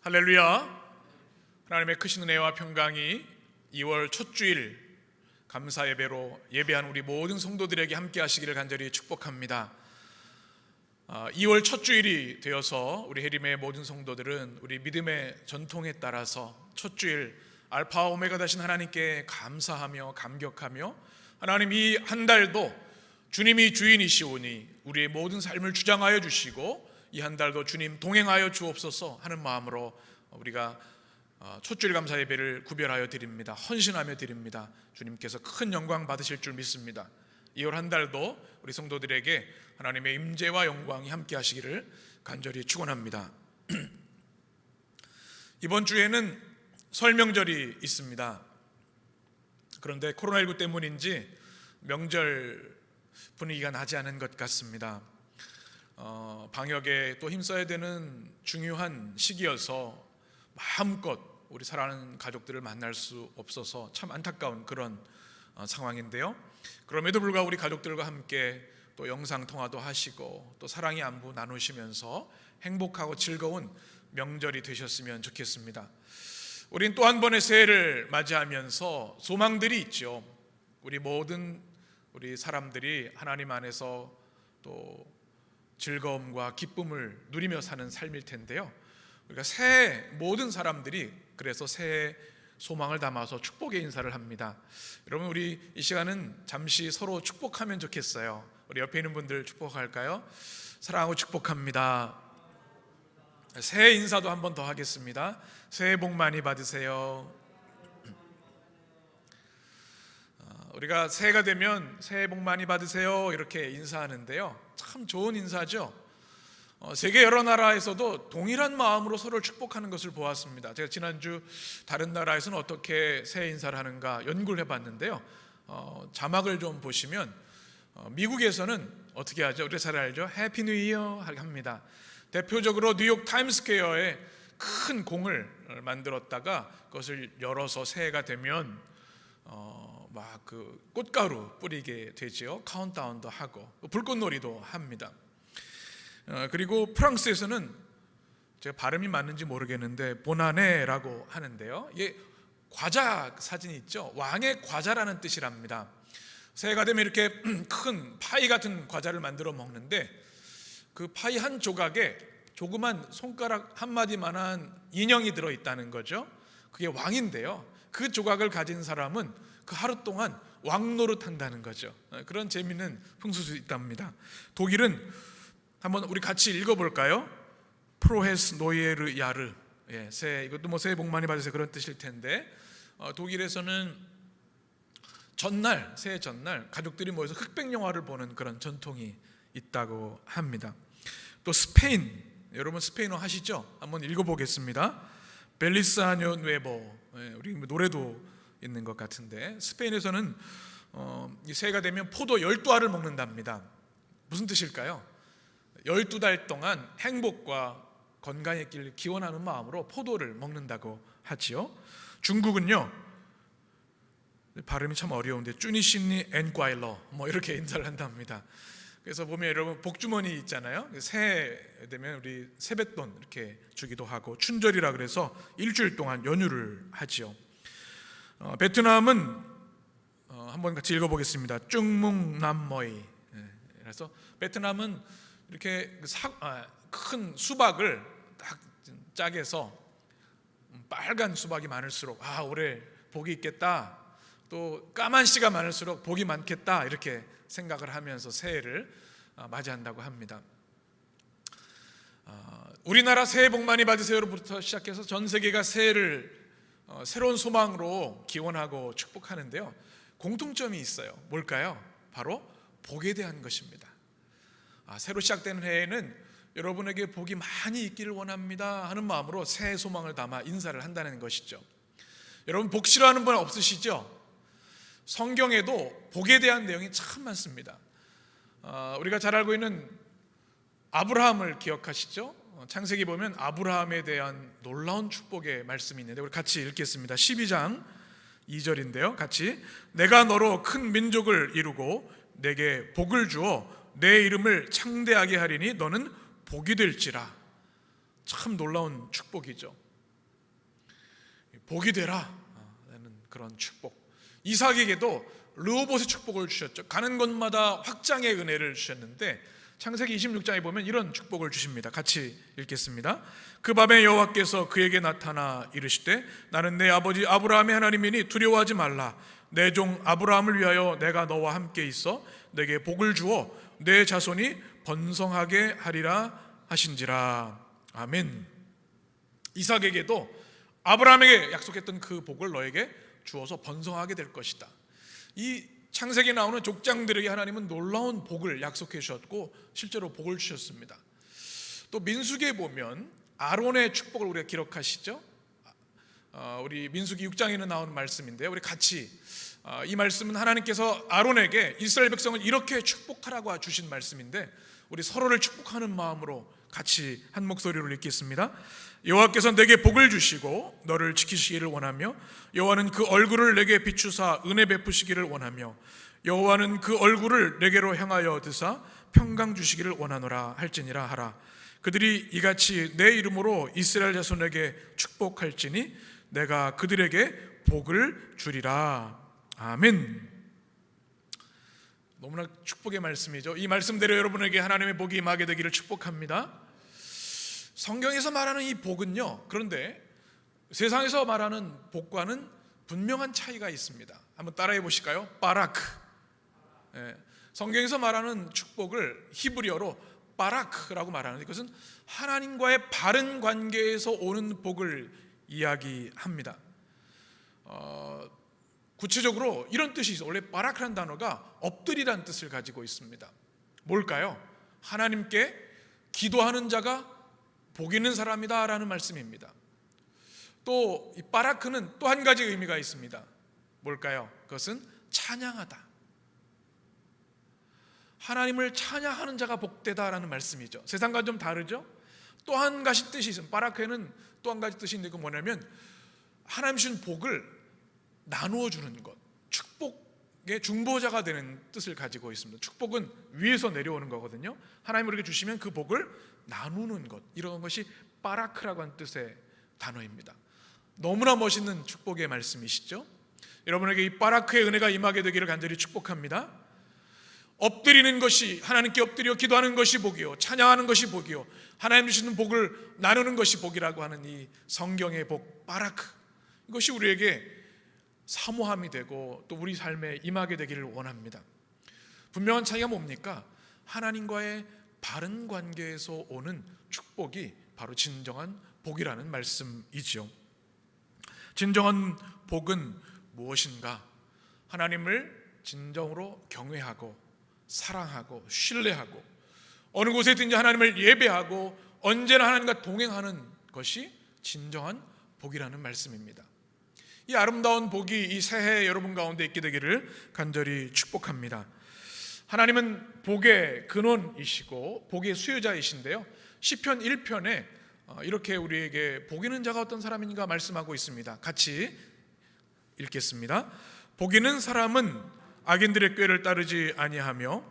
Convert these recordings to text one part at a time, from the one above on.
할렐루야. 하나님의 크신 은혜와 평강이 2월 첫 주일 감사 예배로 예배한 우리 모든 성도들에게 함께 하시기를 간절히 축복합니다. 2월 첫 주일이 되어서 우리 해림의 모든 성도들은 우리 믿음의 전통에 따라서 첫 주일 알파와 오메가 되신 하나님께 감사하며 감격하며, 하나님 이 한 달도 주님이 주인이시오니 우리의 모든 삶을 주장하여 주시고 이 한 달도 주님 동행하여 주옵소서 하는 마음으로 우리가 첫 주일 감사 예배를 구별하여 드립니다. 헌신하며 드립니다. 주님께서 큰 영광 받으실 줄 믿습니다. 2월 한 달도 우리 성도들에게 하나님의 임재와 영광이 함께 하시기를 간절히 축원합니다. 이번 주에는 설 명절이 있습니다. 그런데 코로나19 때문인지 명절 분위기가 나지 않은 것 같습니다. 방역에 또 힘써야 되는 중요한 시기여서 마음껏 우리 사랑하는 가족들을 만날 수 없어서 참 안타까운 그런 상황인데요. 그럼에도 불구하고 우리 가족들과 함께 또 영상 통화도 하시고 또 사랑의 안부 나누시면서 행복하고 즐거운 명절이 되셨으면 좋겠습니다. 우린 또 한 번의 새해를 맞이하면서 소망들이 있죠. 우리 사람들이 하나님 안에서 또 즐거움과 기쁨을 누리며 사는 삶일 텐데요. 우리가 새해 모든 사람들이 그래서 새해 소망을 담아서 축복의 인사를 합니다. 여러분, 우리 이 시간은 잠시 서로 축복하면 좋겠어요. 우리 옆에 있는 분들 축복할까요? 사랑하고 축복합니다. 새해 인사도 한 번 더 하겠습니다. 새해 복 많이 받으세요. 우리가 새해가 되면 새해 복 많이 받으세요 이렇게 인사하는데요, 참 좋은 인사죠. 세계 여러 나라에서도 동일한 마음으로 서로를 축복하는 것을 보았습니다. 제가 지난주 다른 나라에서는 어떻게 새해 인사를 하는가 연구를 해봤는데요, 자막을 좀 보시면 미국에서는 어떻게 하죠? 우리가 잘 알죠? 해피 뉴 이어 합니다. 대표적으로 뉴욕 타임스퀘어에 큰 공을 만들었다가 그것을 열어서 새해가 되면 막 그 꽃가루 뿌리게 되지요. 카운트다운도 하고 불꽃놀이도 합니다. 그리고 프랑스에서는 제가 발음이 맞는지 모르겠는데 보나네라고 하는데요, 이게 과자 사진이 있죠. 왕의 과자라는 뜻이랍니다. 새해가 되면 이렇게 큰 파이 같은 과자를 만들어 먹는데 그 파이 한 조각에 조그만 손가락 한 마디만한 인형이 들어있다는 거죠. 그게 왕인데요, 그 조각을 가진 사람은 그 하루 동안 왕 노릇한다는 거죠. 그런 재미있는 풍습이 있답니다. 독일은 한번 우리 같이 읽어볼까요? 프로헤스 노예르 야르. 새해, 이것도 뭐 새해 복 많이 받으세요 그런 뜻일 텐데, 독일에서는 새해 전날 가족들이 모여서 흑백 영화를 보는 그런 전통이 있다고 합니다. 또 스페인, 여러분 스페인어 하시죠? 한번 읽어보겠습니다. 벨리스 아뇨 누에보. 우리 노래도 있는 것 같은데, 스페인에서는 이 새해가 되면 포도 12알을 먹는답니다. 무슨 뜻일까요? 12달 동안 행복과 건강의 길을 기원하는 마음으로 포도를 먹는다고 하지요. 중국은요, 발음이 참 어려운데 쭈니시니 엔과일러 뭐 이렇게 인사를 한답니다. 그래서 보면 여러분 복주머니 있잖아요. 새해 되면 우리 세뱃돈 이렇게 주기도 하고, 춘절이라 그래서 일주일 동안 연휴를 하지요. 베트남은 한번 같이 읽어보겠습니다. 쭉뭉남머이. 그래서 베트남은 이렇게 큰 수박을 딱 짝에서 빨간 수박이 많을수록 올해 복이 있겠다, 또 까만 씨가 많을수록 복이 많겠다 이렇게 생각을 하면서 새해를 맞이한다고 합니다. 우리나라 새해 복 많이 받으세요로부터 시작해서 전 세계가 새해를 새로운 소망으로 기원하고 축복하는데요, 공통점이 있어요. 뭘까요? 바로 복에 대한 것입니다. 새로 시작되는 해에는 여러분에게 복이 많이 있기를 원합니다 하는 마음으로 새해 소망을 담아 인사를 한다는 것이죠. 여러분 복 싫어하는 분 없으시죠? 성경에도 복에 대한 내용이 참 많습니다. 우리가 잘 알고 있는 아브라함을 기억하시죠? 창세기 보면 아브라함에 대한 놀라운 축복의 말씀이 있는데 우리 같이 읽겠습니다. 12장 2절인데요 같이, 내가 너로 큰 민족을 이루고 내게 복을 주어 내 이름을 창대하게 하리니 너는 복이 될지라. 참 놀라운 축복이죠. 복이 되라 라는 그런 축복. 이삭에게도 르호봇의 축복을 주셨죠. 가는 곳마다 확장의 은혜를 주셨는데 창세기 26장에 보면 이런 축복을 주십니다. 같이 읽겠습니다. 그 밤에 여호와께서 그에게 나타나 이르시되 나는 내 아버지 아브라함의 하나님이니 두려워하지 말라. 내 종 아브라함을 위하여 내가 너와 함께 있어 내게 복을 주어 내 자손이 번성하게 하리라 하신지라. 아멘. 이삭에게도 아브라함에게 약속했던 그 복을 너에게 주어서 번성하게 될 것이다. 이 창세기에 나오는 족장들에게 하나님은 놀라운 복을 약속해 주셨고 실제로 복을 주셨습니다. 또 민수기에 보면 아론의 축복을 우리가 기록하시죠. 우리 민수기 6장에는 나오는 말씀인데요, 우리 같이 이 말씀은 하나님께서 아론에게 이스라엘 백성을 이렇게 축복하라고 주신 말씀인데 우리 서로를 축복하는 마음으로 같이 한 목소리로 읽겠습니다. 여호와께서 내게 복을 주시고 너를 지키시기를 원하며 여호와는 그 얼굴을 내게 비추사 은혜 베푸시기를 원하며 여호와는 그 얼굴을 내게로 향하여 드사 평강 주시기를 원하노라 할지니라 하라. 그들이 이같이 내 이름으로 이스라엘 자손에게 축복할지니 내가 그들에게 복을 주리라. 아멘. 너무나 축복의 말씀이죠. 이 말씀대로 여러분에게 하나님의 복이 임하게 되기를 축복합니다. 성경에서 말하는 이 복은요, 그런데 세상에서 말하는 복과는 분명한 차이가 있습니다. 한번 따라해 보실까요? 바라크. 성경에서 말하는 축복을 히브리어로 바라크라고 말하는데 이것은 하나님과의 바른 관계에서 오는 복을 이야기합니다. 구체적으로 이런 뜻이 있어요. 원래 바라크라는 단어가 엎드리라는 뜻을 가지고 있습니다. 뭘까요? 하나님께 기도하는 자가 복 있는 사람이다 라는 말씀입니다. 또 이 바라크는 또 한 가지 의미가 있습니다. 뭘까요? 그것은 찬양하다. 하나님을 찬양하는 자가 복되다라는 말씀이죠. 세상과 좀 다르죠? 또 한 가지 뜻이 있습니다. 바라크에는 또 한 가지 뜻이 있는데 그건 뭐냐면 하나님 주신 복을 나누어 주는 것, 축복의 중보자가 되는 뜻을 가지고 있습니다. 축복은 위에서 내려오는 거거든요. 하나님 우리에게 주시면 그 복을 나누는 것, 이런 것이 바라크라고 하는 뜻의 단어입니다. 너무나 멋있는 축복의 말씀이시죠. 여러분에게 이 바라크의 은혜가 임하게 되기를 간절히 축복합니다. 엎드리는 것이, 하나님께 엎드려 기도하는 것이 복이요, 찬양하는 것이 복이요, 하나님 주시는 복을 나누는 것이 복이라고 하는 이 성경의 복 바라크, 이것이 우리에게 사모함이 되고 또 우리 삶에 임하게 되기를 원합니다. 분명한 차이가 뭡니까? 하나님과의 바른 관계에서 오는 축복이 바로 진정한 복이라는 말씀이죠. 진정한 복은 무엇인가? 하나님을 진정으로 경외하고 사랑하고 신뢰하고 어느 곳에 있든지 하나님을 예배하고 언제나 하나님과 동행하는 것이 진정한 복이라는 말씀입니다. 이 아름다운 복이 이 새해 여러분 가운데 있게 되기를 간절히 축복합니다. 하나님은 복의 근원이시고 복의 수요자이신데요, 시편 1편에 이렇게 우리에게 복 있는 자가 어떤 사람인가 말씀하고 있습니다. 같이 읽겠습니다. 복 있는 사람은 악인들의 꾀를 따르지 아니하며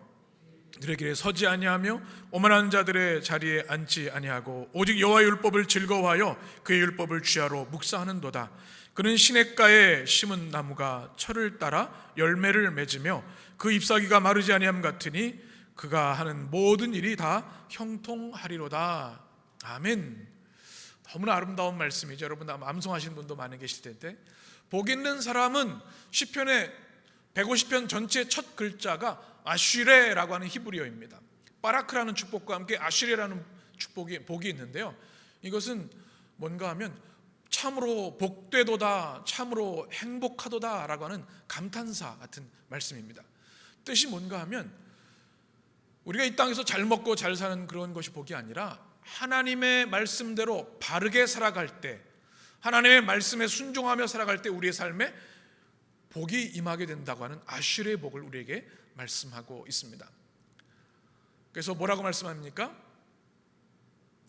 그들의 길에 서지 아니하며 오만한 자들의 자리에 앉지 아니하고 오직 여호와의 율법을 즐거워하여 그의 율법을 주야로 묵상하는도다. 그는 시냇가에 심은 나무가 철을 따라 열매를 맺으며 그 잎사귀가 마르지 아니함 같으니 그가 하는 모든 일이 다 형통하리로다. 아멘. 너무나 아름다운 말씀이죠. 여러분 암송하시는 분도 많이 계실 텐데, 복 있는 사람은 시편의 150편 전체 첫 글자가 아쉬레라고 하는 히브리어입니다. 바라크라는 축복과 함께 아쉬레라는 복이 있는데요, 이것은 뭔가 하면 참으로 복되도다, 참으로 행복하도다 라고 하는 감탄사 같은 말씀입니다. 뜻이 뭔가 하면 우리가 이 땅에서 잘 먹고 잘 사는 그런 것이 복이 아니라 하나님의 말씀대로 바르게 살아갈 때, 하나님의 말씀에 순종하며 살아갈 때 우리의 삶에 복이 임하게 된다고 하는 아쉬레의 복을 우리에게 말씀하고 있습니다. 그래서 뭐라고 말씀합니까?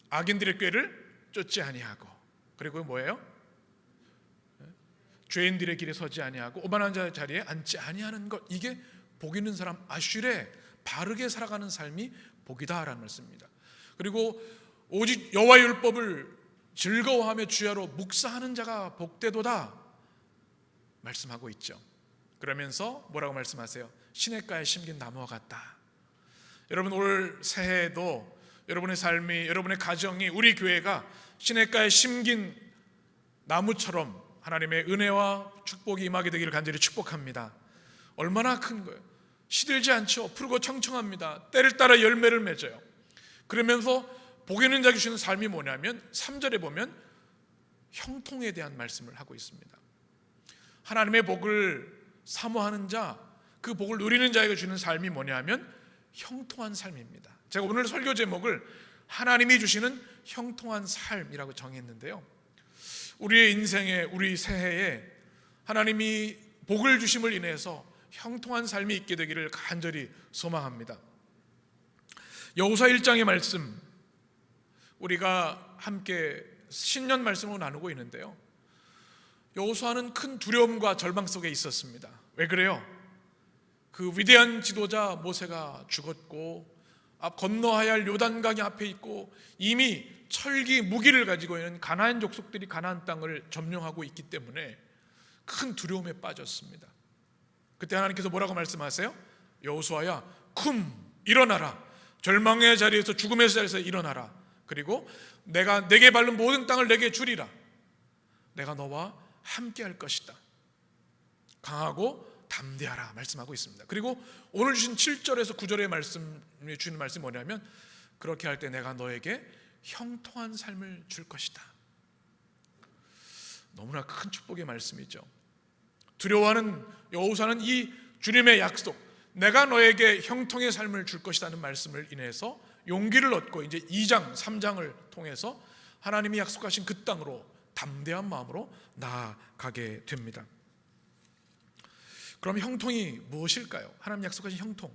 악인들의 꾀를 쫓지 아니하고, 그리고 뭐예요? 죄인들의 길에 서지 아니하고 오만한 자의 자리에 앉지 아니하는 것, 이게 복 있는 사람 아쉬레, 바르게 살아가는 삶이 복이다라는 말씀입니다. 그리고 오직 여호와의 율법을 즐거워하며 주야로 묵상하는 자가 복되도다 말씀하고 있죠. 그러면서 뭐라고 말씀하세요? 시냇가에 심긴 나무와 같다. 여러분, 올 새해에도 여러분의 삶이, 여러분의 가정이, 우리 교회가 시냇가에 심긴 나무처럼 하나님의 은혜와 축복이 임하게 되기를 간절히 축복합니다. 얼마나 큰 거예요. 시들지 않죠. 푸르고 청청합니다. 때를 따라 열매를 맺어요. 그러면서 복 있는 자에게 주시는 삶이 뭐냐면 3절에 보면 형통에 대한 말씀을 하고 있습니다. 하나님의 복을 사모하는 자, 그 복을 누리는 자에게 주는 삶이 뭐냐면 형통한 삶입니다. 제가 오늘 설교 제목을 하나님이 주시는 형통한 삶이라고 정했는데요, 우리의 인생에, 우리 새해에 하나님이 복을 주심을 인해서 형통한 삶이 있게 되기를 간절히 소망합니다. 여호수아 1장의 말씀, 우리가 함께 신년 말씀으로 나누고 있는데요, 여호수아는 큰 두려움과 절망 속에 있었습니다. 왜 그래요? 그 위대한 지도자 모세가 죽었고 앞 건너야 할 요단강이 앞에 있고 이미 철기 무기를 가지고 있는 가나안 족속들이 가나안 땅을 점령하고 있기 때문에 큰 두려움에 빠졌습니다. 그때 하나님께서 뭐라고 말씀하세요? 여호수아야, 쿰, 일어나라. 절망의 자리에서, 죽음의 자리에서 일어나라. 그리고 내가 내게 밟는 모든 땅을 내게 주리라. 내가 너와 함께 할 것이다. 강하고 담대하라 말씀하고 있습니다. 그리고 오늘 주신 7절에서 9절의 말씀이 주는 말씀이 뭐냐면 그렇게 할 때 내가 너에게 형통한 삶을 줄 것이다. 너무나 큰 축복의 말씀이죠. 두려워하는 여호수아는 이 주님의 약속, 내가 너에게 형통의 삶을 줄 것이라는 말씀을 인해서 용기를 얻고 이제 2장, 3장을 통해서 하나님이 약속하신 그 땅으로 담대한 마음으로 나아가게 됩니다. 그럼 형통이 무엇일까요? 하나님 약속하신 형통,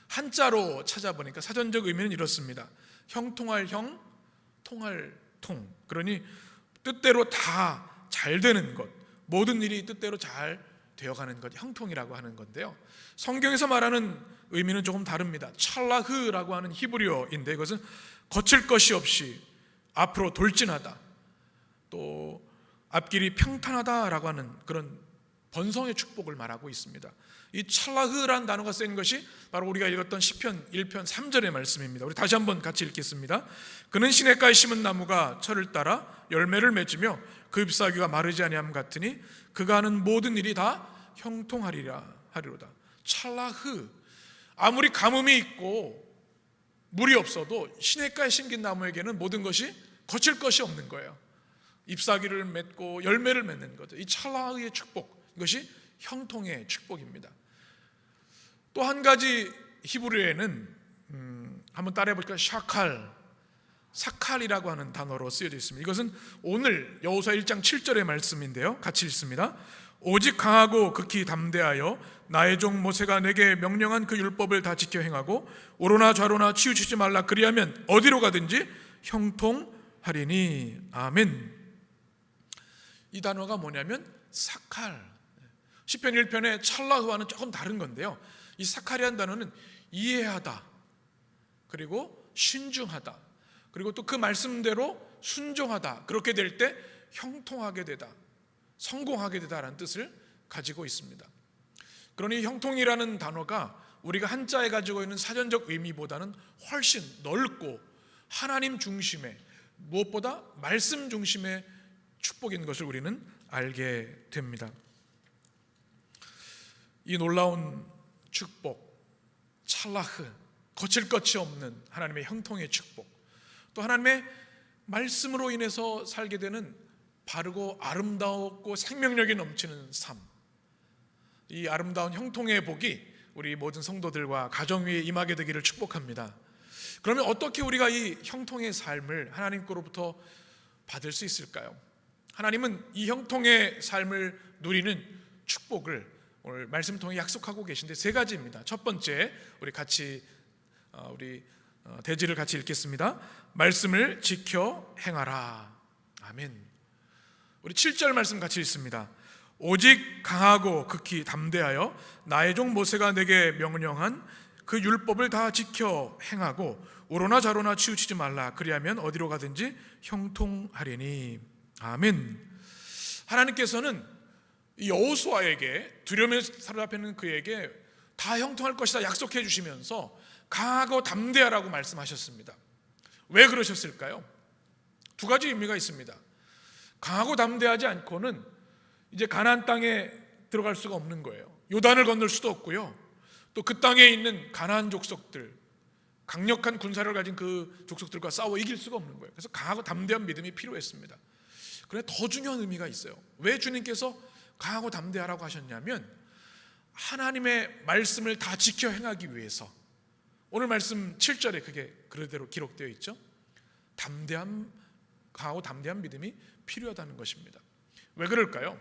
한자로 찾아보니까 사전적 의미는 이렇습니다. 형통할 형, 통할 통. 그러니 뜻대로 다 잘 되는 것, 모든 일이 뜻대로 잘 되어가는 것, 형통이라고 하는 건데요, 성경에서 말하는 의미는 조금 다릅니다. 찰라흐라고 하는 히브리어인데 이것은 거칠 것이 없이 앞으로 돌진하다, 또 앞길이 평탄하다라고 하는 그런 번성의 축복을 말하고 있습니다. 이 찰라흐라는 단어가 쓰인 것이 바로 우리가 읽었던 시편 1편 3절의 말씀입니다. 우리 다시 한번 같이 읽겠습니다. 그는 시냇가에 심은 나무가 철을 따라 열매를 맺으며 그 잎사귀가 마르지 아니함 같으니 그가 하는 모든 일이 다 형통하리로다. 찰라흐, 아무리 가뭄이 있고 물이 없어도 시냇가에 심긴 나무에게는 모든 것이 거칠 것이 없는 거예요. 잎사귀를 맺고 열매를 맺는 거죠. 이 찰라흐의 축복, 이것이 형통의 축복입니다. 또 한 가지 히브리어에는 한번 따라해 볼까요? 사칼이라고 하는 단어로 쓰여져 있습니다. 이것은 오늘 여호수아 1장 7절의 말씀인데요, 같이 읽습니다. 오직 강하고 극히 담대하여 나의 종 모세가 내게 명령한 그 율법을 다 지켜 행하고 오로나 좌로나 치우치지 말라. 그리하면 어디로 가든지 형통하리니. 아멘. 이 단어가 뭐냐면 사칼, 시편 1편의 찰라흐와는 조금 다른 건데요, 이 사칼이라는 단어는 이해하다, 그리고 신중하다, 그리고 또 그 말씀대로 순종하다, 그렇게 될 때 형통하게 되다, 성공하게 되다라는 뜻을 가지고 있습니다. 그러니 형통이라는 단어가 우리가 한자에 가지고 있는 사전적 의미보다는 훨씬 넓고 하나님 중심의, 무엇보다 말씀 중심의 축복인 것을 우리는 알게 됩니다. 이 놀라운 축복, 찰라흐, 거칠 것이 없는 하나님의 형통의 축복, 또 하나님의 말씀으로 인해서 살게 되는 바르고 아름다웠고 생명력이 넘치는 삶, 이 아름다운 형통의 복이 우리 모든 성도들과 가정 위에 임하게 되기를 축복합니다. 그러면 어떻게 우리가 이 형통의 삶을 하나님께로부터 받을 수 있을까요? 하나님은 이 형통의 삶을 누리는 축복을 오늘 말씀 통해 약속하고 계신데 세 가지입니다. 첫 번째, 우리 같이 대지를 같이 읽겠습니다. 말씀을 지켜 행하라. 아멘. 우리 7절 말씀 같이 읽습니다. 오직 강하고 극히 담대하여 나의 종 모세가 내게 명령한 그 율법을 다 지켜 행하고 우로나 좌로나 치우치지 말라. 그리하면 어디로 가든지 형통하리니. 아멘. 하나님께서는 여호수아에게 두려움에 사로잡혀 있는 그에게 다 형통할 것이다 약속해 주시면서 강하고 담대하라고 말씀하셨습니다. 왜 그러셨을까요? 두 가지 의미가 있습니다. 강하고 담대하지 않고는 이제 가나안 땅에 들어갈 수가 없는 거예요. 요단을 건널 수도 없고요. 또 그 땅에 있는 가나안 족속들, 강력한 군사를 가진 그 족속들과 싸워 이길 수가 없는 거예요. 그래서 강하고 담대한 믿음이 필요했습니다. 그런데 더 중요한 의미가 있어요. 왜 주님께서 강하고 담대하라고 하셨냐면 하나님의 말씀을 다 지켜 행하기 위해서. 오늘 말씀 7절에 그게 그대로 기록되어 있죠. 강하고 담대한 믿음이 필요하다는 것입니다. 왜 그럴까요?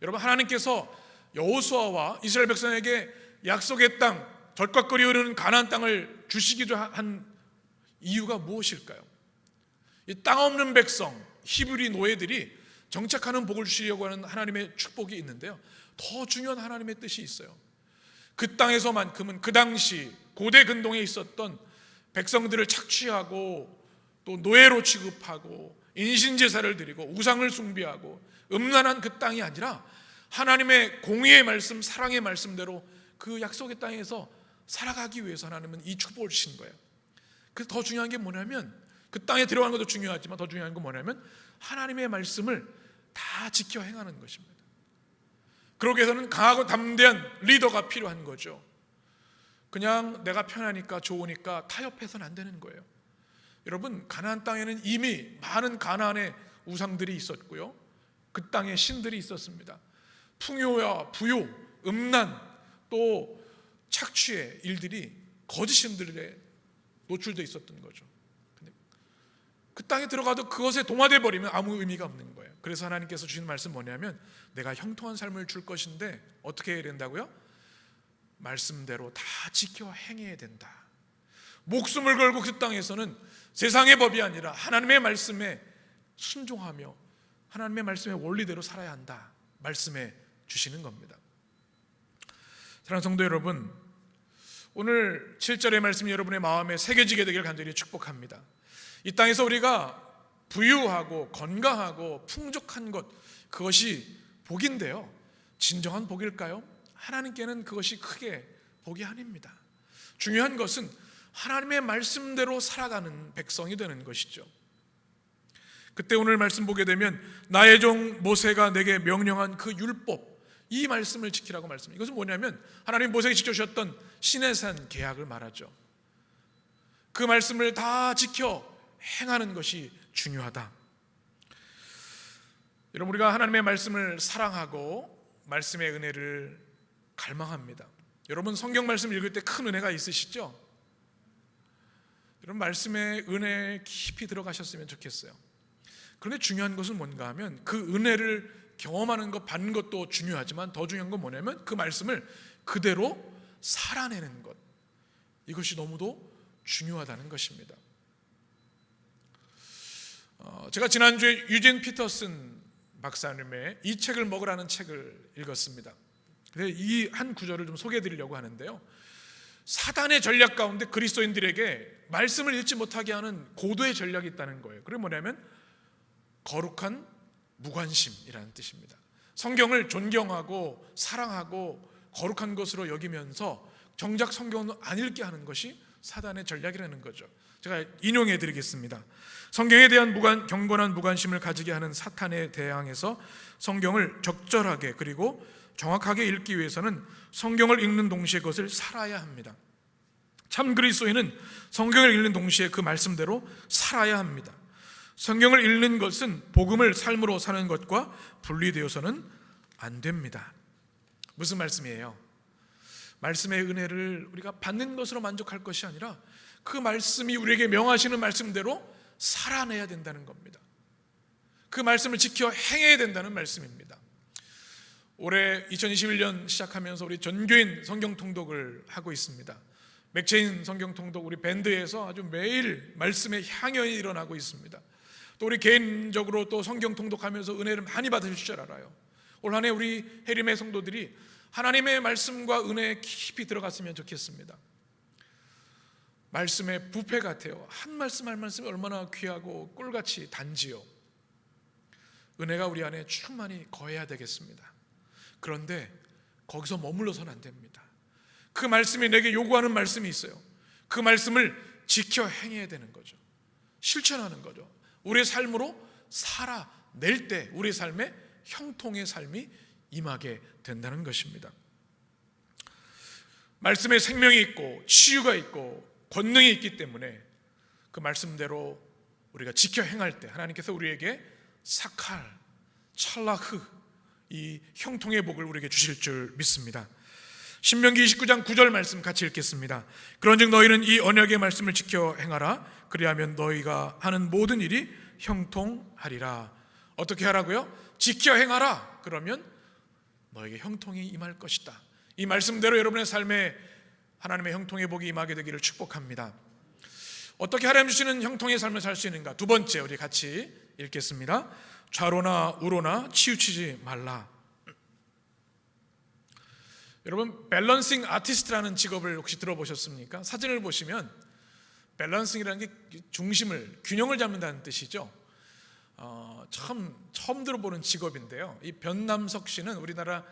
여러분, 하나님께서 여호수아와 이스라엘 백성에게 약속의 땅, 젖과 꿀이 흐르는 가나안 땅을 주시기도 한 이유가 무엇일까요? 이 땅 없는 백성, 히브리 노예들이 정착하는 복을 주시려고 하는 하나님의 축복이 있는데요, 더 중요한 하나님의 뜻이 있어요. 그 땅에서만큼은 그 당시 고대 근동에 있었던 백성들을 착취하고 또 노예로 취급하고 인신제사를 드리고 우상을 숭배하고 음란한 그 땅이 아니라 하나님의 공의의 말씀, 사랑의 말씀대로 그 약속의 땅에서 살아가기 위해서 하나님은 이 축복을 주신 거예요. 그래서 더 중요한 게 뭐냐면, 그 땅에 들어가는 것도 중요하지만 더 중요한 건 뭐냐면 하나님의 말씀을 다 지켜 행하는 것입니다. 그러기 위해서는 강하고 담대한 리더가 필요한 거죠. 그냥 내가 편하니까 좋으니까 타협해서는 안 되는 거예요. 여러분, 가나안 땅에는 이미 많은 가나안의 우상들이 있었고요, 그 땅에 신들이 있었습니다. 풍요와 부요, 음란, 또 착취의 일들이 거짓 신들에 노출되어 있었던 거죠. 근데 그 땅에 들어가도 그것에 동화돼 버리면 아무 의미가 없는 거예요. 그래서 하나님께서 주신 말씀 뭐냐면 내가 형통한 삶을 줄 것인데 어떻게 해야 된다고요? 말씀대로 다 지켜 행해야 된다. 목숨을 걸고 그 땅에서는 세상의 법이 아니라 하나님의 말씀에 순종하며 하나님의 말씀의 원리대로 살아야 한다 말씀해 주시는 겁니다. 사랑하는 성도 여러분, 오늘 7절의 말씀이 여러분의 마음에 새겨지게 되기를 간절히 축복합니다. 이 땅에서 우리가 부유하고 건강하고 풍족한 것, 그것이 복인데요, 진정한 복일까요? 하나님께는 그것이 크게 복이 아닙니다. 중요한 것은 하나님의 말씀대로 살아가는 백성이 되는 것이죠. 그때 오늘 말씀 보게 되면 나의 종 모세가 내게 명령한 그 율법, 이 말씀을 지키라고 말씀합니다. 이것은 뭐냐면 하나님 모세에게 직접 주셨던 시내산 계약을 말하죠. 그 말씀을 다 지켜 행하는 것이 중요하다. 여러분, 우리가 하나님의 말씀을 사랑하고 말씀의 은혜를 갈망합니다. 여러분, 성경 말씀 읽을 때 큰 은혜가 있으시죠? 여러분, 말씀의 은혜에 깊이 들어가셨으면 좋겠어요. 그런데 중요한 것은 뭔가 하면 그 은혜를 경험하는 것, 받는 것도 중요하지만 더 중요한 건 뭐냐면 그 말씀을 그대로 살아내는 것, 이것이 너무도 중요하다는 것입니다. 제가 지난주에 유진 피터슨 박사님의 이 책을 먹으라는 책을 읽었습니다. 이 한 구절을 좀 소개해 드리려고 하는데요, 사단의 전략 가운데 그리스도인들에게 말씀을 읽지 못하게 하는 고도의 전략이 있다는 거예요. 그게 뭐냐면 거룩한 무관심이라는 뜻입니다. 성경을 존경하고 사랑하고 거룩한 것으로 여기면서 정작 성경은 안 읽게 하는 것이 사단의 전략이라는 거죠. 제가 인용해 드리겠습니다. 성경에 대한 경건한 무관심을 가지게 하는 사탄에 대항해서 성경을 적절하게 그리고 정확하게 읽기 위해서는 성경을 읽는 동시에 그것을 살아야 합니다. 참 그리스도인은 성경을 읽는 동시에 그 말씀대로 살아야 합니다. 성경을 읽는 것은 복음을 삶으로 사는 것과 분리되어서는 안 됩니다. 무슨 말씀이에요? 말씀의 은혜를 우리가 받는 것으로 만족할 것이 아니라 그 말씀이 우리에게 명하시는 말씀대로 살아내야 된다는 겁니다. 그 말씀을 지켜 행해야 된다는 말씀입니다. 올해 2021년 시작하면서 우리 전교인 성경 통독을 하고 있습니다. 맥체인 성경 통독 우리 밴드에서 아주 매일 말씀의 향연이 일어나고 있습니다. 또 우리 개인적으로 또 성경 통독하면서 은혜를 많이 받으실 줄 알아요. 올 한 해 우리 해림의 성도들이 하나님의 말씀과 은혜에 깊이 들어갔으면 좋겠습니다. 말씀의 부패 같아요. 한 말씀 한 말씀이 얼마나 귀하고 꿀같이 단지요. 은혜가 우리 안에 충만히 거해야 되겠습니다. 그런데 거기서 머물러서는 안 됩니다. 그 말씀이 내게 요구하는 말씀이 있어요. 그 말씀을 지켜 행해야 되는 거죠. 실천하는 거죠. 우리의 삶으로 살아낼 때 우리의 삶에 형통의 삶이 임하게 된다는 것입니다. 말씀에 생명이 있고 치유가 있고 권능이 있기 때문에 그 말씀대로 우리가 지켜 행할 때 하나님께서 우리에게 사칼, 찰라흐, 이 형통의 복을 우리에게 주실 줄 믿습니다. 신명기 29장 9절 말씀 같이 읽겠습니다. 그런즉 너희는 이 언약의 말씀을 지켜 행하라. 그리하면 너희가 하는 모든 일이 형통하리라. 어떻게 하라고요? 지켜 행하라. 그러면 너에게 형통이 임할 것이다. 이 말씀대로 여러분의 삶에 하나님의 형통의 복이 임하게 되기를 축복합니다. 어떻게 하나님 주시는 형통의 삶을 살 수 있는가? 두 번째, 우리 같이 읽겠습니다. 좌로나 우로나 치우치지 말라. 여러분, 밸런싱 아티스트라는 직업을 혹시 들어보셨습니까? 사진을 보시면 밸런싱이라는 게 중심을, 균형을 잡는다는 뜻이죠. 처음 들어보는 직업인데요. 이 변남석 씨는 우리나라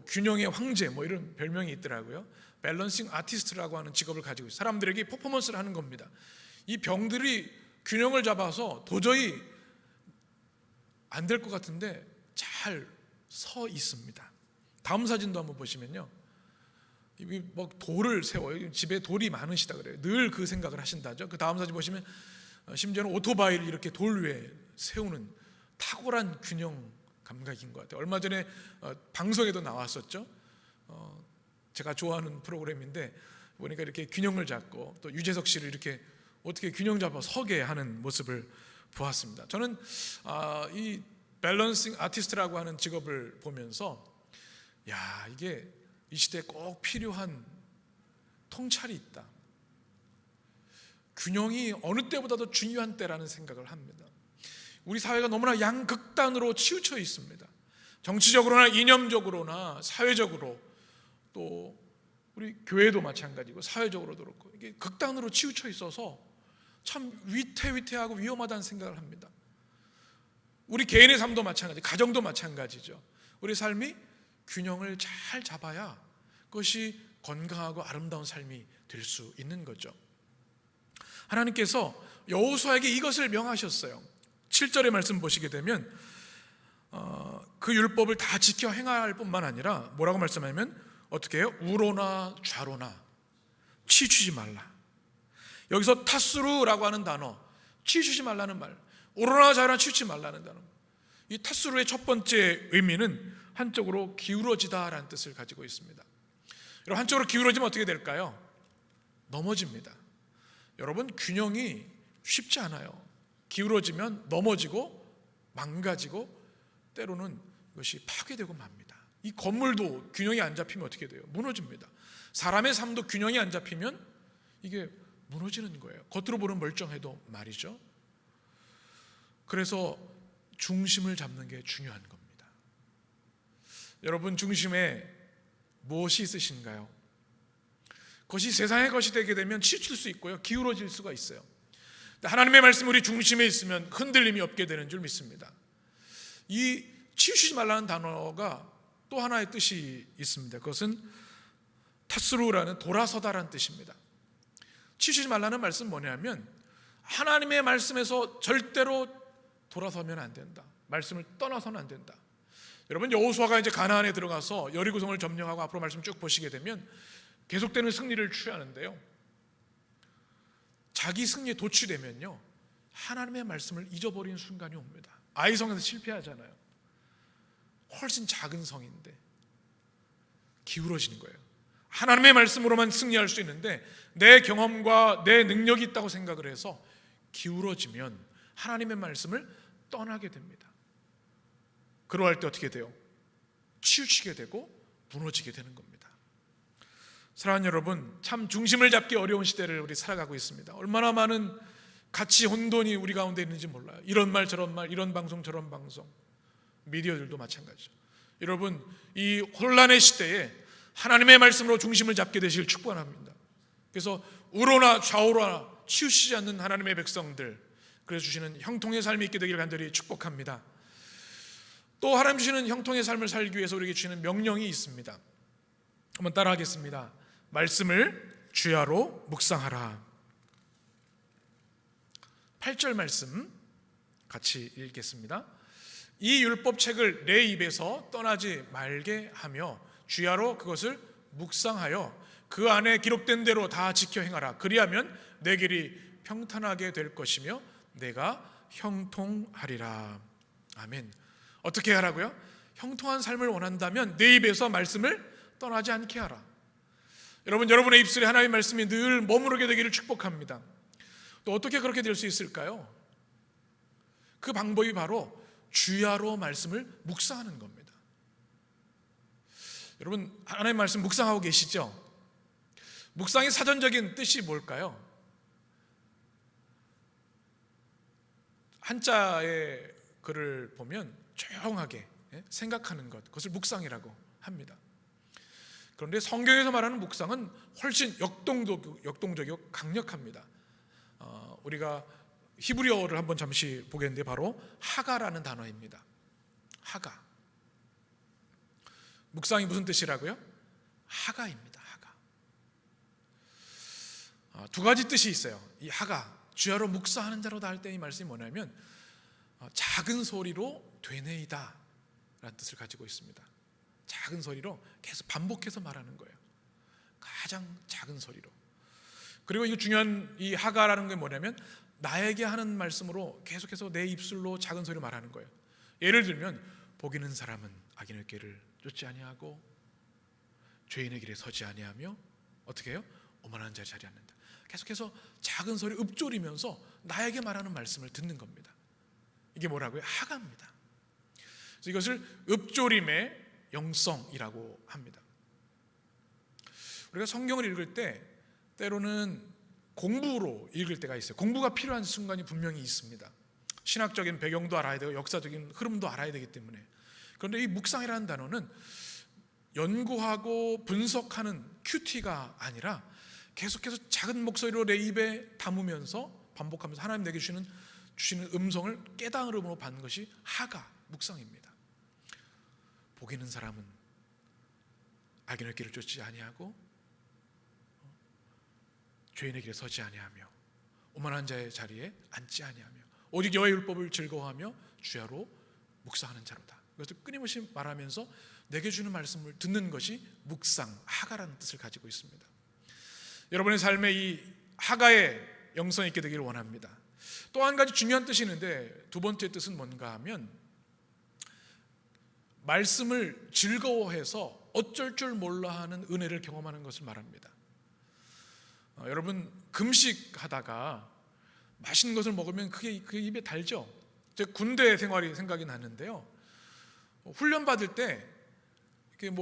균형의 황제 이런 별명이 있더라고요. 밸런싱 아티스트라고 하는 직업을 가지고 있어요. 사람들에게 퍼포먼스를 하는 겁니다. 이 병들이 균형을 잡아서 도저히 안 될 것 같은데 잘 서 있습니다. 다음 사진도 한번 보시면요, 돌을 세워요. 집에 돌이 많으시다 그래요. 늘 그 생각을 하신다죠. 그 다음 사진 보시면 심지어는 오토바이를 이렇게 돌 위에 세우는 탁월한 균형 감각인 것 같아요. 얼마 전에 방송에도 나왔었죠. 제가 좋아하는 프로그램인데 보니까 이렇게 균형을 잡고 또 유재석 씨를 이렇게 어떻게 균형 잡아 서게 하는 모습을 보았습니다. 저는 이 밸런싱 아티스트라고 하는 직업을 보면서 이게 이 시대에 꼭 필요한 통찰이 있다. 균형이 어느 때보다도 중요한 때라는 생각을 합니다. 우리 사회가 너무나 양극단으로 치우쳐 있습니다. 정치적으로나 이념적으로나 사회적으로, 또 우리 교회도 마찬가지고 사회적으로도 그렇고 이게 극단으로 치우쳐 있어서 참 위태위태하고 위험하다는 생각을 합니다. 우리 개인의 삶도 마찬가지, 가정도 마찬가지죠. 우리 삶이 균형을 잘 잡아야 그것이 건강하고 아름다운 삶이 될 수 있는 거죠. 하나님께서 여호수아에게 이것을 명하셨어요. 7절의 말씀 보시게 되면 그 율법을 다 지켜 행할 뿐만 아니라 뭐라고 말씀하냐면 어떻게 해요? 우로나 좌로나 치우치지 말라. 여기서 타스루라고 하는 단어, 치우치지 말라는 말, 우로나 좌로나 치우치지 말라는 단어. 이 타스루의 첫 번째 의미는 한쪽으로 기울어지다라는 뜻을 가지고 있습니다. 여러분, 한쪽으로 기울어지면 어떻게 될까요? 넘어집니다. 여러분, 균형이 쉽지 않아요. 기울어지면 넘어지고 망가지고 때로는 이것이 파괴되고 맙니다. 이 건물도 균형이 안 잡히면 어떻게 돼요? 무너집니다. 사람의 삶도 균형이 안 잡히면 이게 무너지는 거예요. 겉으로 보는 멀쩡해도 말이죠. 그래서 중심을 잡는 게 중요한 겁니다. 여러분, 중심에 무엇이 있으신가요? 그것이 세상의 것이 되게 되면 치우칠 수 있고요, 기울어질 수가 있어요. 하나님의 말씀이 우리 중심에 있으면 흔들림이 없게 되는 줄 믿습니다. 이 치우치지 말라는 단어가 또 하나의 뜻이 있습니다. 그것은 타스루라는 돌아서다라는 뜻입니다. 치우치지 말라는 말씀은 뭐냐면 하나님의 말씀에서 절대로 돌아서면 안 된다. 말씀을 떠나서는 안 된다. 여러분, 여호수아가 이제 가나안에 들어가서 여리고성을 점령하고 앞으로 말씀 쭉 보시게 되면 계속되는 승리를 취하는데요, 자기 승리에 도취되면요 하나님의 말씀을 잊어버리는 순간이 옵니다. 아이성에서 실패하잖아요. 훨씬 작은 성인데 기울어지는 거예요. 하나님의 말씀으로만 승리할 수 있는데 내 경험과 내 능력이 있다고 생각을 해서 기울어지면 하나님의 말씀을 떠나게 됩니다. 그러할 때 어떻게 돼요? 치우치게 되고 무너지게 되는 겁니다. 사랑하는 여러분, 참 중심을 잡기 어려운 시대를 우리 살아가고 있습니다. 얼마나 많은 가치 혼돈이 우리 가운데 있는지 몰라요. 이런 말 저런 말, 이런 방송 저런 방송, 미디어들도 마찬가지죠. 여러분, 이 혼란의 시대에 하나님의 말씀으로 중심을 잡게 되시길 축원합니다. 그래서 우로나 좌우로나 치우치지 않는 하나님의 백성들, 그래서 주시는 형통의 삶이 있게 되기를 간절히 축복합니다. 또 하나님 주시는 형통의 삶을 살기 위해서 우리에게 주시는 명령이 있습니다. 한번 따라하겠습니다. 말씀을 주야로 묵상하라. 8절 말씀 같이 읽겠습니다. 이 율법책을 내 입에서 떠나지 말게 하며 주야로 그것을 묵상하여 그 안에 기록된 대로 다 지켜 행하라. 그리하면 내 길이 평탄하게 될 것이며 내가 형통하리라. 아멘. 어떻게 하라고요? 형통한 삶을 원한다면 내 입에서 말씀을 떠나지 않게 하라. 여러분의 입술에 하나님의 말씀이 늘 머무르게 되기를 축복합니다. 또 어떻게 그렇게 될 수 있을까요? 그 방법이 바로 주야로 말씀을 묵상하는 겁니다. 여러분, 하나님의 말씀 묵상하고 계시죠? 묵상의 사전적인 뜻이 뭘까요? 한자의 글을 보면 조용하게 생각하는 것, 그것을 묵상이라고 합니다. 그런데 성경에서 말하는 묵상은 훨씬 역동적이고 강력합니다. 우리가 히브리어를 한번 잠시 보겠는데 바로 하가라는 단어입니다. 하가. 묵상이 무슨 뜻이라고요? 하가입니다. 하가. 두 가지 뜻이 있어요. 이 하가, 주야로 묵상하는 자로다 할 때 이 말씀이 뭐냐면 작은 소리로 되뇌이다 라는 뜻을 가지고 있습니다. 작은 소리로 계속 반복해서 말하는 거예요. 가장 작은 소리로. 그리고 이거 중요한 이 하가라는 게 뭐냐면 나에게 하는 말씀으로 계속해서 내 입술로 작은 소리로 말하는 거예요. 예를 들면 복있는 사람은 악인의 길을 쫓지 아니하고 죄인의 길에 서지 아니하며 어떻게 해요? 오만한 자의 자리에 앉는다. 계속해서 작은 소리 읊조리면서 나에게 말하는 말씀을 듣는 겁니다. 이게 뭐라고요? 하가입니다. 그래서 이것을 읊조림의 영성이라고 합니다. 우리가 성경을 읽을 때 때로는 공부로 읽을 때가 있어요. 공부가 필요한 순간이 분명히 있습니다. 신학적인 배경도 알아야 되고 역사적인 흐름도 알아야 되기 때문에. 그런데 이 묵상이라는 단어는 연구하고 분석하는 큐티가 아니라 계속해서 작은 목소리로 내 입에 담으면서 반복하면서 하나님 내게 주시는 음성을 깨달음으로 받는 것이 하가, 묵상입니다. 복 있는 사람은 악인의 길을 쫓지 아니하고 죄인의 길에 서지 아니하며 오만한 자의 자리에 앉지 아니하며 오직 여호와의 율법을 즐거워하며 주야로 묵상하는 자로다. 이것을 끊임없이 말하면서 내게 주는 말씀을 듣는 것이 묵상, 하가라는 뜻을 가지고 있습니다. 여러분의 삶에 이 하가의 영성이 있게 되기를 원합니다. 또 한 가지 중요한 뜻이 있는데 두 번째 뜻은 뭔가 하면 말씀을 즐거워해서 어쩔 줄 몰라 하는 은혜를 경험하는 것을 말합니다. 여러분 금식하다가 맛있는 것을 먹으면 그게 입에 달죠. 제 군대 생활이 생각이 나는데요. 훈련 받을 때 이렇게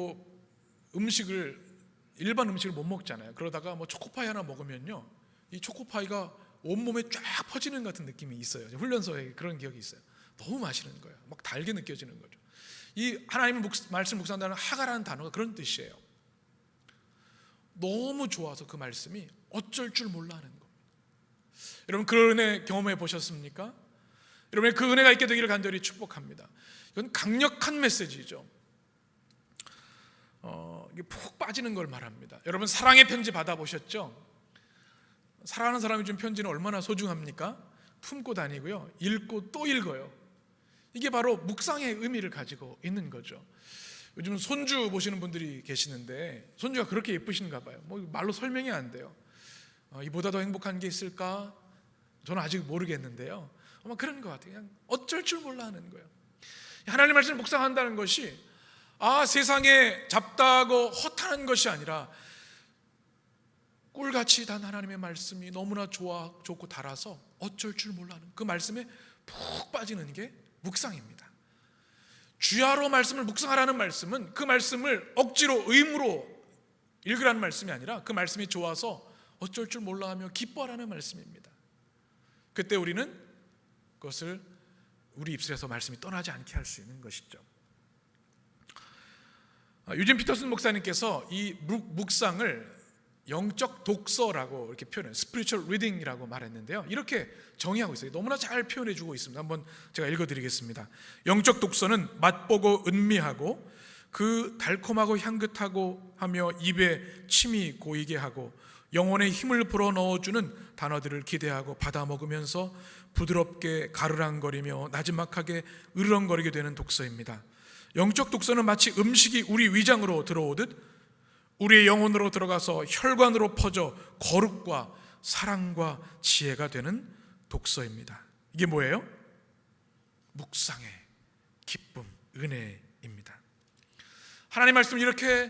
일반 음식을 못 먹잖아요. 그러다가 초코파이 하나 먹으면요, 이 초코파이가 온몸에 쫙 퍼지는 같은 느낌이 있어요. 훈련소에 그런 기억이 있어요. 너무 맛있는 거예요. 막 달게 느껴지는 거죠. 이 하나님의 말씀 묵상한다는 하가라는 단어가 그런 뜻이에요. 너무 좋아서 그 말씀이 어쩔 줄 몰라 하는 겁니다. 여러분 그 은혜 경험해 보셨습니까? 여러분의 그 은혜가 있게 되기를 간절히 축복합니다. 이건 강력한 메시지죠. 이게 푹 빠지는 걸 말합니다. 여러분 사랑의 편지 받아보셨죠? 사랑하는 사람이 준 편지는 얼마나 소중합니까? 품고 다니고요, 읽고 또 읽어요. 이게 바로 묵상의 의미를 가지고 있는 거죠. 요즘 손주 보시는 분들이 계시는데 손주가 그렇게 예쁘신가 봐요. 말로 설명이 안 돼요. 이보다 더 행복한 게 있을까? 저는 아직 모르겠는데요. 아마 그런 것 같아요. 그냥 어쩔 줄 몰라 하는 거예요. 하나님의 말씀을 묵상한다는 것이 세상에 잡다하고 허탄한 것이 아니라 꿀같이 단 하나님의 말씀이 너무나 좋고 달아서 어쩔 줄 몰라 하는 그 말씀에 푹 빠지는 게 묵상입니다. 주야로 말씀을 묵상하라는 말씀은 그 말씀을 억지로 의무로 읽으라는 말씀이 아니라 그 말씀이 좋아서 어쩔 줄 몰라 하며 기뻐하라는 말씀입니다. 그때 우리는 그것을 우리 입술에서 말씀이 떠나지 않게 할 수 있는 것이죠. 유진 피터슨 목사님께서 이 묵상을 영적 독서라고 이렇게 표현해요. spiritual reading이라고 말했는데요. 이렇게 정의하고 있어요. 너무나 잘 표현해주고 있습니다. 한번 제가 읽어드리겠습니다. 영적 독서는 맛보고 은미하고 그 달콤하고 향긋하고 하며 입에 침이 고이게 하고 영혼에 힘을 불어넣어주는 단어들을 기대하고 받아 먹으면서 부드럽게 가르랑거리며 나지막하게 으르렁거리게 되는 독서입니다. 영적 독서는 마치 음식이 우리 위장으로 들어오듯 우리의 영혼으로 들어가서 혈관으로 퍼져 거룩과 사랑과 지혜가 되는 독서입니다. 이게 뭐예요? 묵상의 기쁨, 은혜입니다. 하나님 말씀 이렇게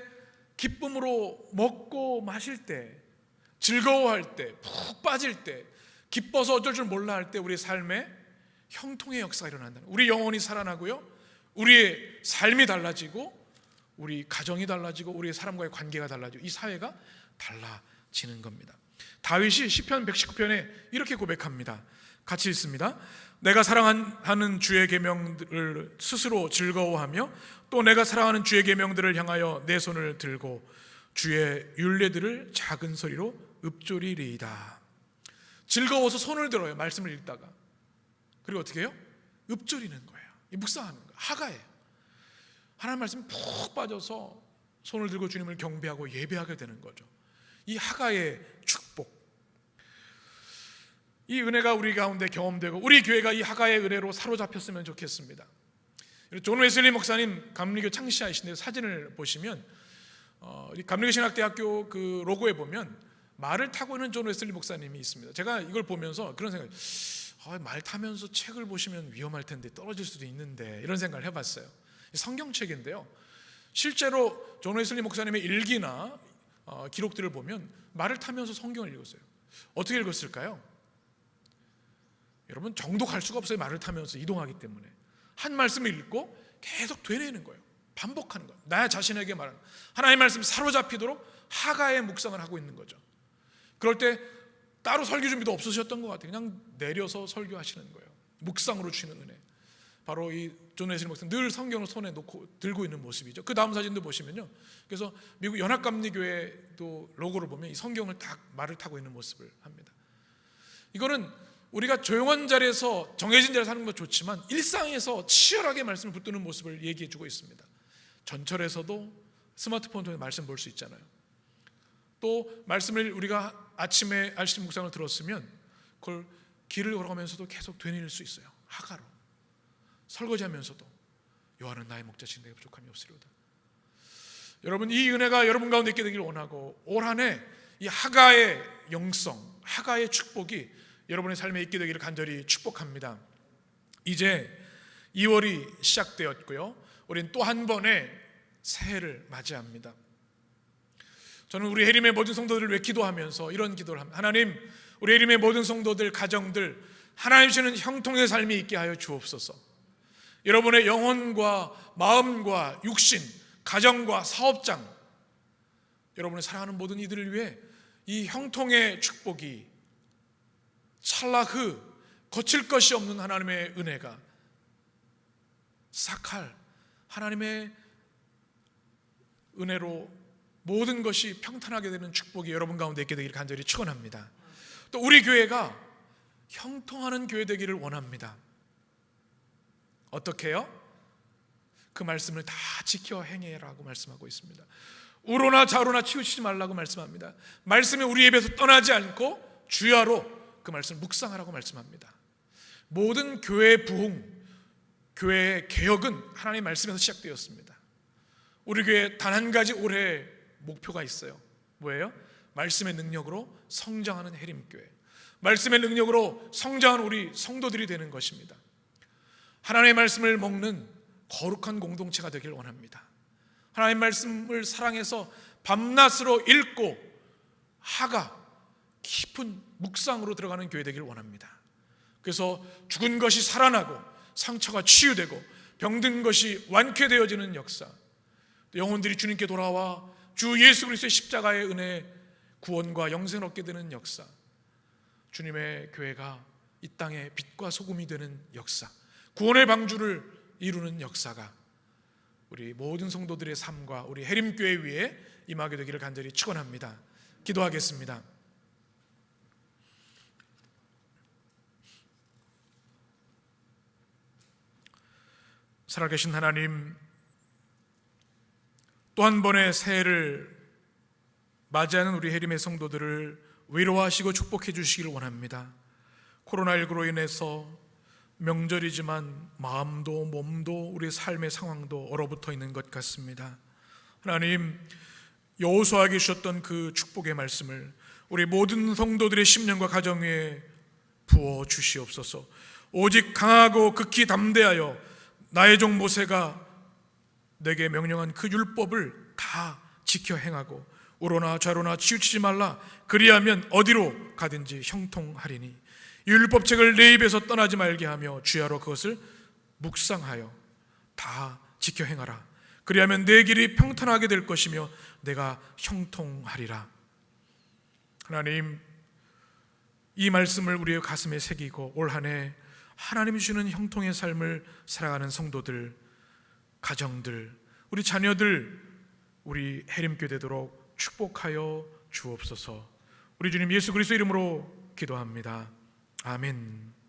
기쁨으로 먹고 마실 때, 즐거워할 때, 푹 빠질 때, 기뻐서 어쩔 줄 몰라 할 때 우리의 삶에 형통의 역사가 일어난다는, 우리 영혼이 살아나고요, 우리의 삶이 달라지고 우리 가정이 달라지고 우리의 사람과의 관계가 달라지고 이 사회가 달라지는 겁니다. 다윗이 시편 119편에 이렇게 고백합니다. 같이 읽습니다. 내가 사랑하는 주의 계명들을 스스로 즐거워하며 또 내가 사랑하는 주의 계명들을 향하여 내 손을 들고 주의 율례들을 작은 소리로 읊조리리이다. 즐거워서 손을 들어요. 말씀을 읽다가. 그리고 어떻게 해요? 읊조리는 거예요. 묵상하는 거예요. 하가예요. 하나님 말씀 푹 빠져서 손을 들고 주님을 경배하고 예배하게 되는 거죠. 이 하가의 축복, 이 은혜가 우리 가운데 경험되고 우리 교회가 이 하가의 은혜로 사로잡혔으면 좋겠습니다. 존 웨슬리 목사님 감리교 창시자이신데 사진을 보시면 감리교 신학대학교 그 로고에 보면 말을 타고 있는 존 웨슬리 목사님이 있습니다. 제가 이걸 보면서 그런 생각, 말 타면서 책을 보시면 위험할 텐데 떨어질 수도 있는데 이런 생각을 해봤어요. 성경책인데요, 실제로 존 웨슬리 목사님의 일기나 기록들을 보면 말을 타면서 성경을 읽었어요. 어떻게 읽었을까요? 여러분, 정도 갈 수가 없어요. 말을 타면서 이동하기 때문에 한 말씀을 읽고 계속 되뇌는 거예요. 반복하는 거예요. 나 자신에게 말하는, 하나님의 말씀 사로잡히도록 하가의 묵상을 하고 있는 거죠. 그럴 때 따로 설교 준비도 없으셨던 것 같아요. 그냥 내려서 설교하시는 거예요. 묵상으로 주시는 은혜. 바로 이 존 웨슬리 목사님 늘 성경을 손에 놓고 들고 있는 모습이죠. 그 다음 사진도 보시면요, 그래서 미국 연합감리교회도 로고를 보면 이 성경을 딱 말을 타고 있는 모습을 합니다. 이거는 우리가 조용한 자리에서 정해진 자리에서 하는 건 좋지만 일상에서 치열하게 말씀을 붙드는 모습을 얘기해 주고 있습니다. 전철에서도 스마트폰 통해 말씀 볼 수 있잖아요. 또 말씀을 우리가 아침에 RCC 묵상을 들었으면 그걸 길을 걸어가면서도 계속 되뇌일 수 있어요. 하가로. 설거지하면서도 여호와는 나의 목자신 내게 부족함이 없으리로다. 여러분, 이 은혜가 여러분 가운데 있게 되기를 원하고 올 한 해 이 하가의 영성, 하가의 축복이 여러분의 삶에 있게 되기를 간절히 축복합니다. 이제 2월이 시작되었고요, 우리는 또 한 번의 새해를 맞이합니다. 저는 우리 해림의 모든 성도들을 위해 기도하면서 이런 기도를 합니다. 하나님, 우리 해림의 모든 성도들, 가정들, 하나님 주시는 형통의 삶이 있게 하여 주옵소서. 여러분의 영혼과 마음과 육신, 가정과 사업장, 여러분의 사랑하는 모든 이들을 위해 이 형통의 축복이 찰나흐, 거칠 것이 없는 하나님의 은혜가 사칼, 하나님의 은혜로 모든 것이 평탄하게 되는 축복이 여러분 가운데 있게 되기를 간절히 축원합니다. 또 우리 교회가 형통하는 교회 되기를 원합니다. 어떻게 해요? 그 말씀을 다 지켜 행해라고 말씀하고 있습니다. 우로나 좌로나 치우치지 말라고 말씀합니다. 말씀이 우리 입에서 떠나지 않고 주야로 그 말씀을 묵상하라고 말씀합니다. 모든 교회의 부흥, 교회의 개혁은 하나님의 말씀에서 시작되었습니다. 우리 교회에 단 한 가지 올해 목표가 있어요. 뭐예요? 말씀의 능력으로 성장하는 해림교회, 말씀의 능력으로 성장하는 우리 성도들이 되는 것입니다. 하나님의 말씀을 먹는 거룩한 공동체가 되길 원합니다. 하나님의 말씀을 사랑해서 밤낮으로 읽고 하가 깊은 묵상으로 들어가는 교회 되길 원합니다. 그래서 죽은 것이 살아나고 상처가 치유되고 병든 것이 완쾌되어지는 역사, 영혼들이 주님께 돌아와 주 예수 그리스도의 십자가의 은혜, 구원과 영생을 얻게 되는 역사, 주님의 교회가 이 땅의 빛과 소금이 되는 역사, 구원의 방주를 이루는 역사가 우리 모든 성도들의 삶과 우리 해림교회 위에 임하게 되기를 간절히 축원합니다. 기도하겠습니다. 살아계신 하나님, 또 한 번의 새해를 맞이하는 우리 해림의 성도들을 위로하시고 축복해 주시기를 원합니다. 코로나19로 인해서 명절이지만 마음도 몸도 우리 삶의 상황도 얼어붙어 있는 것 같습니다. 하나님, 여호수아에게 주셨던 그 축복의 말씀을 우리 모든 성도들의 심령과 가정 위에 부어 주시옵소서. 오직 강하고 극히 담대하여 나의 종 모세가 내게 명령한 그 율법을 다 지켜 행하고 우로나 좌로나 치우치지 말라, 그리하면 어디로 가든지 형통하리니 이 율법책을 내 입에서 떠나지 말게 하며 주야로 그것을 묵상하여 다 지켜 행하라. 그리하면 내 길이 평탄하게 될 것이며 내가 형통하리라. 하나님, 이 말씀을 우리의 가슴에 새기고 올 한 해 하나님이 주는 형통의 삶을 살아가는 성도들, 가정들, 우리 자녀들, 우리 해림교회 되도록 축복하여 주옵소서. 우리 주님 예수 그리스도 이름으로 기도합니다. 아멘.